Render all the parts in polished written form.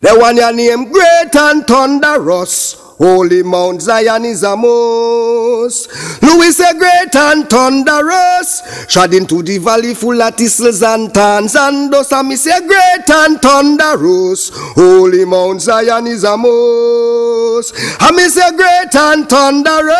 The one you name great and thunderous. Holy Mount Zion is a most. Louie say great and thunderous. Shot into the valley full of thistles and thorns and dust. And me say great and thunderous. Holy Mount Zion is a most. And me say great and thunderous.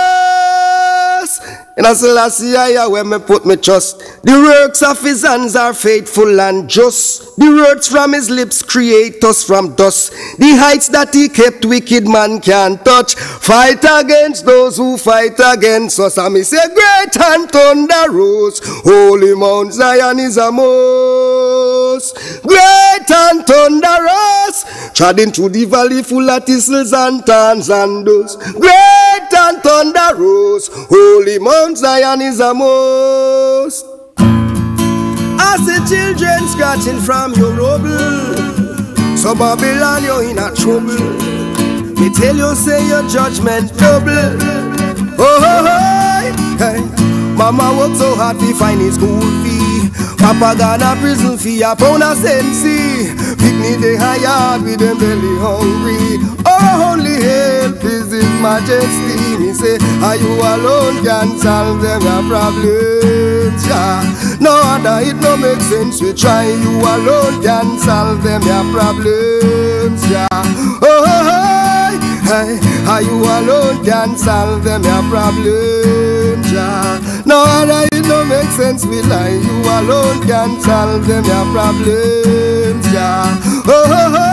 And as last year where me put me trust. The works of his hands are faithful and just. The words from his lips create us from dust. The heights that he kept wicked man can't touch. Fight against those who fight against us. And me say great and thunderous. Holy Mount Zion is a most. Great and thunderous. Treading through the valley full of thistles and thorns and dust. Great and thunderous. Holy Mount Zion is a most. As the children scratching from your rubble, so Babylon you're in a trouble. Me tell you say your judgment double. Oh, hey. Mama worked so hard to find his school fee. Papa got a prison fee, a pound of sensi. Picnic they hired with them belly hungry. Oh, only help is his majesty. Me say, are you alone can solve them your problems? Yeah. No other it no make sense. We try you alone can solve them your problems. Yeah. Oh, hey. Are you alone can solve them your problems? Yeah. No other it no make sense. We lie. You alone can solve them your problems. Yeah. Oh,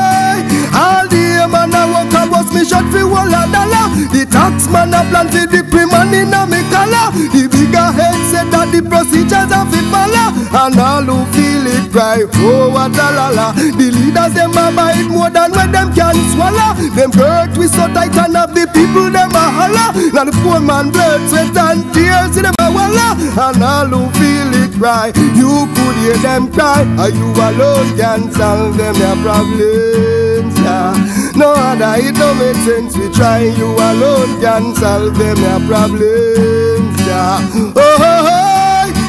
all the man a work a bus me shot fi $1. The tax man a plan fi the pre-man in a me collar. The bigger head said that the procedures a fi follow. And all who feel it cry, oh what a la. The leaders them a bite more than what them can swallow. Them hurt we so tight and have the people them a holler. Now the poor man blood, sweat and tears them a walla. And all who feel it cry, you could hear them cry. Are you alone can solve them their problems? Yeah. No other it don't make sense. We try you alone can solve them their problems. Yeah. Oh,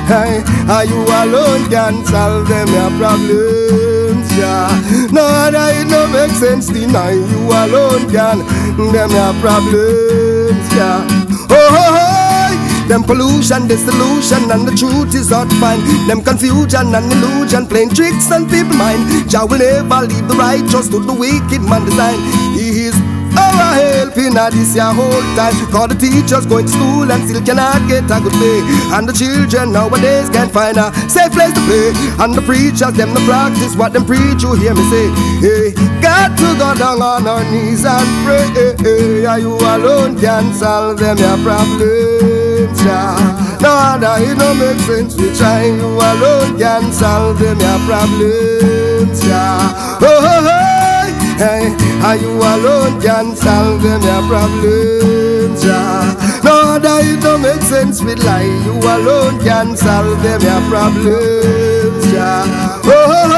hey. Are you alone can solve them your problems? Yeah. No other it don't make sense. Deny you alone can them your problems. Yeah. Oh, them pollution, dissolution, and the truth is not fine. Them confusion and illusion, playing tricks on people's mind. Jah will never leave the righteous to the wicked man design. He is our help in this your whole time. Cause the teachers going to school and still cannot get a good pay. And the children nowadays can't find a safe place to play. And the preachers, them no practice what them preach, you hear me say. Hey, got to go down on our knees and pray. Hey, are you alone can solve them your problems? Yeah. No other it don't make sense. We try you alone can solve them your problems. Yeah. Oh, hey, are you alone can solve them your problems? Yeah. No other it don't make sense. We lie. You alone can solve them your problems. Yeah. Oh,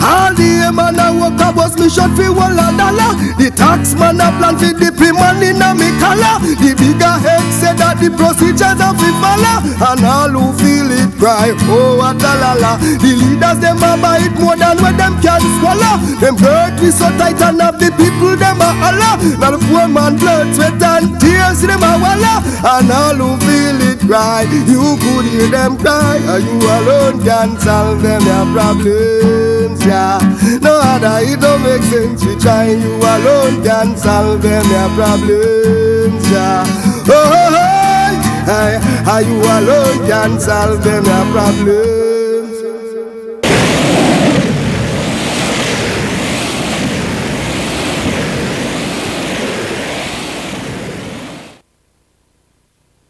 all the man a work a bus me shot fi $1. The tax man a plan fi the pre-man in a me collar. The bigger head said that the procedures a fi follow. And all who feel it cry, oh what a la. The leaders them a bite more than what them can swallow. Them hurt we so tight and have the people them a holler. Now the poor man blood, sweat and tears them a walla. And all who feel it cry, you could hear them cry. Are you alone can solve them your problems? Yeah. No other it don't make sense. We try you alone can solve them your problems. Yeah. Oh, hey. Are you alone can solve them your problems?